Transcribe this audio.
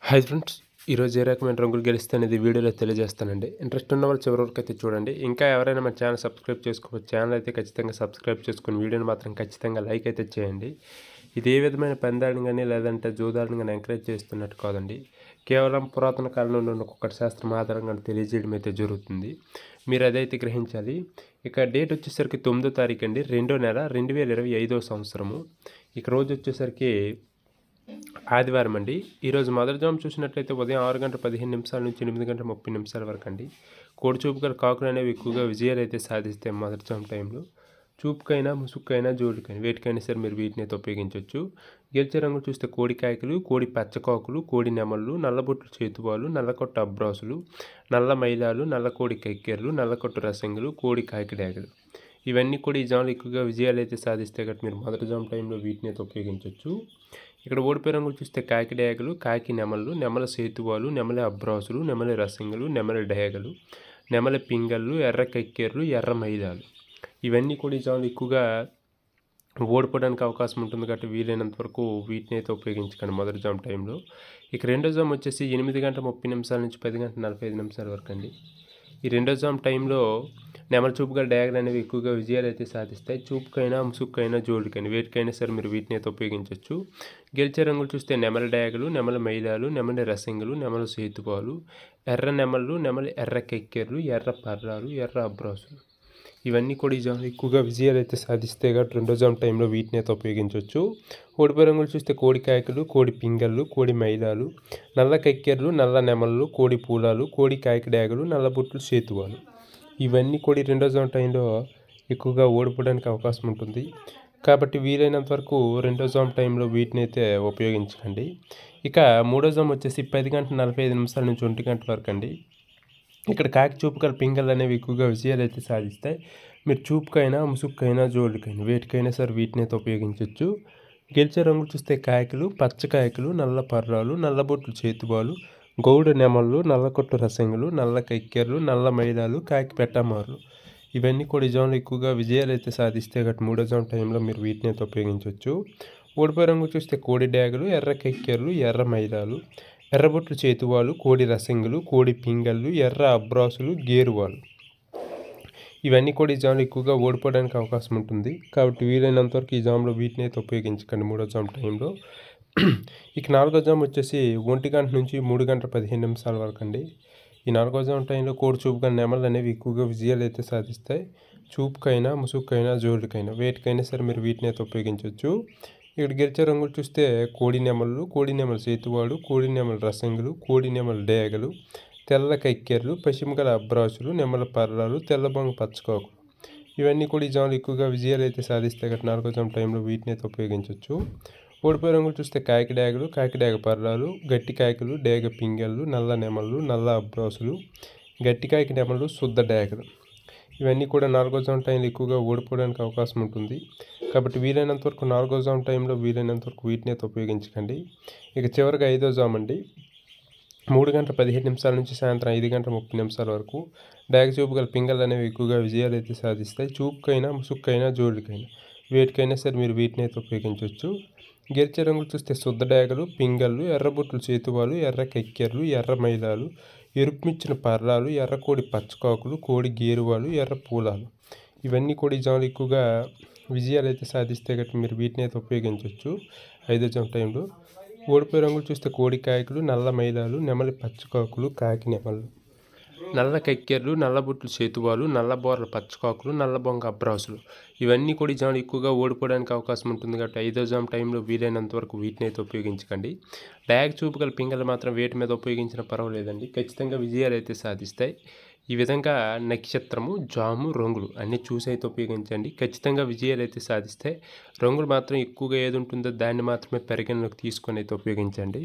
Hi friends, ఈరోజు ఏ రకమైన రంగులు గెలిస్తే అనేది వీడియోలో తెలియజేస్తానండి. ఇంట్రెస్ట్ ఉన్న వాళ్ళు చివరి వరకు అయితే చూడండి. ఇంకా ఎవరైనా మన ఛానల్ సబ్స్క్రైబ్ చేసుకోవచ్చు. ఛానల్ అయితే ఖచ్చితంగా సబ్స్క్రైబ్ చేసుకుని వీడియోని మాత్రం ఖచ్చితంగా లైక్ అయితే చేయండి. ఇది ఏ విధమైన పందాలను కానీ లేదంటే జూదాలను కానీ ఎంకరేజ్ చేస్తున్నట్టు కాదండి. కేవలం పురాతన కాలంలో ఉన్న ఒక్కొక్కటి శాస్త్రం ఆధారంగా తెలియజేయడం అయితే జరుగుతుంది. మీరు అదైతే గ్రహించాలి. ఇక డేట్ వచ్చేసరికి 9వ తారీఖు అండి, 2వ నెల 2025వ సంవత్సరము. ఇక రోజు వచ్చేసరికి ఆదివారం అండి. ఈరోజు మొదటి జాము చూసినట్లయితే ఉదయం 6:15 నుంచి 8:30 వరకు అండి. కోడి చూపు గల కాకులు అనేవి ఎక్కువగా విజయాలు అయితే సాధిస్తాయి మొదటి జాము టైంలో. చూపుకైనా ముసుగుకైనా జోడుకైనా వేటికైనా సరే మీరు వీటిని అయితే ఉపయోగించవచ్చు. గెలిచే రంగులు చూస్తే కోడి కాయకులు, కోడి పచ్చకాకులు, కోడి నెమళ్ళు, నల్లబొట్లు చేతువాలు, నల్లకొట్టు అబ్రాసులు, నల్ల మైలాలు, నల్ల కోడి కక్కెర్లు, నల్లకొట్టు రసంగులు, కోడి కాకిడాగలు. ఇవన్నీ కూడా ఈ జాములు ఎక్కువగా విజయాలు అయితే సాధిస్తే గట్రా మీరు మొదటి జాము టైంలో వీటిని అయితే ఉపయోగించవచ్చు. ఇక్కడ ఓడిపోయే రంగులు చూస్తే కాకి డేగలు, కాకి నెమళ్ళు, నెమల సేతువాలు, నెమలి అబ్రాసులు, నెమలి రసంగులు, నెమలి డేగలు, నెమలి పింగళ్ళు, ఎర్ర కక్కెర్లు, ఎర్ర మైదాలు. ఇవన్నీ కూడా ఈ జాములు ఎక్కువగా ఓడిపోవడానికి అవకాశం ఉంటుంది కాబట్టి వీలైనంత వరకు వీటిని అయితే ఉపయోగించకండి మొదటి జాము టైంలో. ఇక రెండో జాము వచ్చేసి 8:30 నుంచి 10:45 వరకు అండి. ఈ రెండో జాము టైంలో నెమల చూపు గల డయాగ్రామ్ అనేవి ఎక్కువగా విజయాలు అయితే సాధిస్తాయి. చూపుకైనా ముసుగుకైనా జోడుకైనా వేటికైనా సరే మీరు వీటిని అయితే ఉపయోగించవచ్చు. గెలిచే రంగులు చూస్తే నెమల డయాగలు, నెమల మైదాలు, నెమలి రసంగులు, నెమల సేతువాలు, ఎర్ర నెమళ్ళు, నెమలి ఎర్ర కెక్కెర్లు, ఎర్ర పర్రాలు, ఎర్ర అబ్రాసులు. ఇవన్నీ కూడా ఈ జాములు ఎక్కువగా విజయాలు అయితే సాధిస్తే కాబట్టి రెండో జాము టైంలో వీటిని అయితే ఉపయోగించవచ్చు. ఓడిపోయే రంగులు చూస్తే కోడి కాయకులు, కోడి పింగళ్ళు, కోడి మైదాలు, నల్ల కక్కెర్లు, నల్ల నెమళ్ళు, కోడి పూలాలు, కోడి కాయకి డాగలు, నల్ల బొట్లు సేతువాలు. ఇవన్నీ కూడా రెండో జాము టైంలో ఎక్కువగా ఓడిపోవడానికి అవకాశం ఉంటుంది కాబట్టి వీలైనంత వరకు రెండో జాము టైంలో వీటిని అయితే ఉపయోగించకండి. ఇక మూడో జాము వచ్చేసి 10:45 నుంచి 1 వరకు అండి. ఇక్కడ కాకి చూపు గల పింగళ్ళు అనేవి ఎక్కువగా విజయాలు అయితే సాధిస్తాయి. మీరు చూపుకైనా ముసుగుకైనా జోడుకైనా వేటికైనా సరే వీటిని అయితే ఉపయోగించవచ్చు. గెలిచే రంగులు చూస్తే కాయకులు, పచ్చకాయకులు, నల్ల పర్రాలు, నల్లబొట్లు చేతుబాలు, గౌడ నెమళ్ళు, నల్లకొట్టు రసంగులు, నల్ల కక్కెర్లు, నల్ల మైదాలు, కాకి పెట్టమారులు. ఇవన్నీ కూడా ఈ జాములు ఎక్కువగా విజయాలు అయితే సాధిస్తే గట్టి మూడో జాము టైంలో మీరు వీటిని అయితే ఉపయోగించవచ్చు. ఓడిపోయే రంగు చూస్తే కోడి డాగలు, ఎర్ర కక్కెర్లు, ఎర్ర మైదాలు, ఎర్రబొట్లు చేతువాలు, కోడి రసంగులు, కోడి పింగళ్ళు, ఎర్ర అబ్రాసులు, గేరువాలు. ఇవన్నీ కూడా ఈ జాములు ఎక్కువగా ఓడిపోవడానికి అవకాశం ఉంటుంది కాబట్టి వీలైనంత వరకు ఈ జాములో వీటిని అయితే ఉపయోగించకండి మూడో జాము టైంలో. ఇక నాలుగో జాము వచ్చేసి 1 నుంచి 3:15 వరకు అండి. ఈ నాలుగో జాము టైంలో కోడి చూపుగా నెమలు అనేవి ఎక్కువగా విజయాలు అయితే సాధిస్తాయి. చూపుకైనా ముసుగుకైనా జోడుకైనా వేటికైనా సరే మీరు వీటిని అయితే ఉపయోగించవచ్చు. ఇక్కడ గెలిచే రంగులు చూస్తే కోడి నెమళ్ళు, కోడి నెమల సేతువాడు, కోడి నెమల రసంగులు, కోడి నెమల డేగలు, తెల్ల కక్కెర్లు, పశ్చిమగల అబ్రాసులు, నెమల పర్రాలు, తెల్లబొంగ పచ్చకాకులు. ఇవన్నీ కూడా ఈ జాములు ఎక్కువగా విజయాలు అయితే సాధిస్తే గట్టి నాలుగో జాము టైంలో వీటిని అయితే ఉపయోగించవచ్చు. ఓడిపోయే రంగులు చూస్తే కాకి డాగలు, కాకి డాగ పర్రాలు, గట్టి కాయకులు, డేగ పింగళ్ళు, నల్ల నెమళ్ళు, నల్ల అబ్రాసులు, గట్టి కాయకి నెమళ్ళు, శుద్ధ డేగలు. ఇవన్నీ కూడా నాలుగో జాము టైంలో ఎక్కువగా ఓడిపోవడానికి అవకాశం ఉంటుంది కాబట్టి వీలైనంత వరకు నాలుగో జాము టైంలో వీలైనంత వరకు వీటిని అయితే ఉపయోగించకండి. ఇక చివరిగా ఐదో జాము అండి. 3:15 నుంచి సాయంత్రం 5:30 వరకు డాగ చూపు గల పింగళ్ళు అనేవి ఎక్కువగా విజయాలు అయితే సాధిస్తాయి. చూపుకైనా ముసుగుకైనా జోడుకైనా వేటికైనా సరే మీరు వీటిని అయితే ఉపయోగించవచ్చు. గెలిచే రంగులు చూస్తే శుద్ధ డాగలు, పింగళ్ళు, ఎర్రబొట్లు చేతువాలు, ఎర్ర కక్కెర్లు, ఎర్ర మైదాలు, ఎరుపుమిచ్చిన పర్రాలు, ఎర్రకోడి పచ్చకాకులు, కోడి గేరువాలు, ఎర్ర పూలాలు. ఇవన్నీ కూడా ఈ జాములు ఎక్కువగా విజయాలు అయితే సాధిస్తే గట్టి మీరు వీటిని అయితే ఉపయోగించవచ్చు ఐదో జాము టైంలో. ఓడిపోయే రంగులు చూస్తే కోడి కాయకులు, నల్ల మైదాలు, నెమలి పచ్చకాకులు, కాకి నెమళ్ళు, నల్ల కక్కెర్లు, నల్లబొట్లు చేతువాలు, నల్ల బోర్ల పచ్చకాకులు, నల్ల బొంగ అబ్రాసులు. ఇవన్నీ కూడా ఈ జాములు ఎక్కువగా ఓడిపోవడానికి అవకాశం ఉంటుంది కాబట్టి ఐదో జాము టైంలో వీలైనంత వరకు వీటిని అయితే ఉపయోగించకండి. డాగ్ చూపు గల పింగళ్ళు మాత్రం వేటి మీద ఉపయోగించినా పర్వాలేదండి, ఖచ్చితంగా విజయాలు అయితే సాధిస్తాయి. ఈ విధంగా నక్షత్రము, జాము, రంగులు అన్నీ చూసి అయితే ఉపయోగించండి, ఖచ్చితంగా విజయాలు అయితే సాధిస్తాయి. రంగులు మాత్రం ఎక్కువగా ఏది ఉంటుందో దాన్ని మాత్రమే పరిగణలోకి తీసుకొని అయితే ఉపయోగించండి.